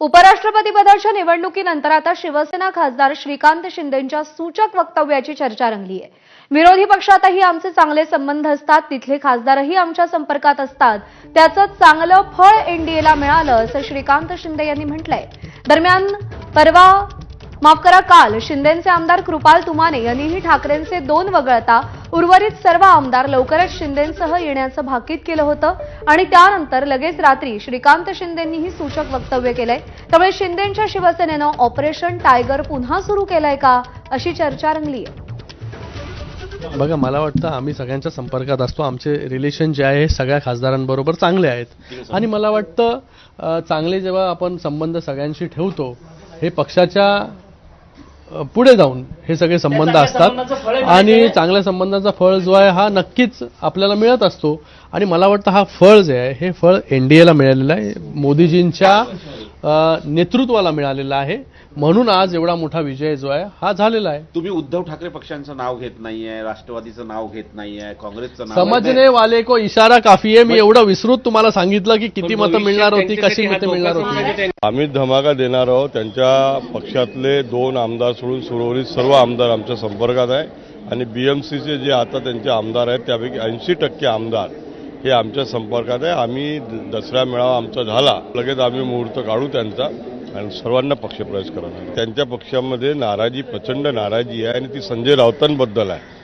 उपराष्ट्रपतीपदाच्या निवडणुकीनंतर आता शिवसेना खासदार श्रीकांत शिंदेंच्या सूचक वक्तव्याची चर्चा रंगली आहे। विरोधी पक्षातही आमचे चांगले संबंध असतात, तिथले खासदारही आमच्या संपर्कात असतात, त्याचं चांगलं फळ एनडीएला मिळालं असं श्रीकांत शिंदे यांनी म्हटलंय। दरम्यान काल शिंदेंचे आमदार कृपाल तुमाने यांनीही ठाकरेंचे 2 वगळता उर्वरित सर्व आमदार लवकरच शिंदेंसह येण्याचं भाकीत केलं होतं आणि त्यानंतर लगेच रात्री श्रीकांत शिंदेंनीही सूचक वक्तव्य केलंय। त्यामुळे शिंदेंच्या शिवसेनेनं ऑपरेशन टायगर पुन्हा सुरू केलंय का अशी चर्चा रंगली आहे। बघा, मला वाटतं आम्ही सगळ्यांच्या संपर्कात असतो, आमचे रिलेशन जे आहे सगळ्या खासदारांबरोबर चांगले आहेत आणि मला वाटतं चांगले जेव्हा आपण संबंध सगळ्यांशी ठेवतो हे पक्षाच्या पुढे जाऊन हे सगळे संबंध असतात आणि चांगल्या संबंधाचा फळ जो आहे हा नक्कीच आपल्याला मिळत असतो आणि मला वाटतं हा फळ जे आहे हे फळ एनडीएला मिळालेलं आहे, मोदीजींच्या नेतृत्वाला मिळालेला आहे, म्हणून आज एवढा मोठा विजय जो आहे हा झालेला आहे। तुम्ही उद्धव ठाकरे पक्षांचं नाव घेत नाहीये, राष्ट्रवादीचं नाव घेत नाहीये, काँग्रेसचं नाव समजने वाले को इशारा काफी आहे। मी एवढं विस्तृत तुम्हाला सांगितलं की किती मतं मिळणार होती, कशी मतं मिळणार होती। आम्ही धमाका देणार आहोत। त्यांच्या पक्षातले 2 आमदार सोडून उर्वरित सर्व आमदार आमच्या संपर्कात आहे आणि बीएमसीचे जे आता त्यांचे आमदार आहेत त्यापैकी 80% आमदार हे आमच्या संपर्कात आहे। आम्ही दसरा मेळावा आमचा झाला लगेच आम्ही मुहूर्त काढू त्यांचा आणि सर्वांना पक्षप्रवेश करणार। त्यांच्या पक्षामध्ये नाराजी, प्रचंड नाराजी आहे आणि ती संजय राऊतांबद्दल आहे।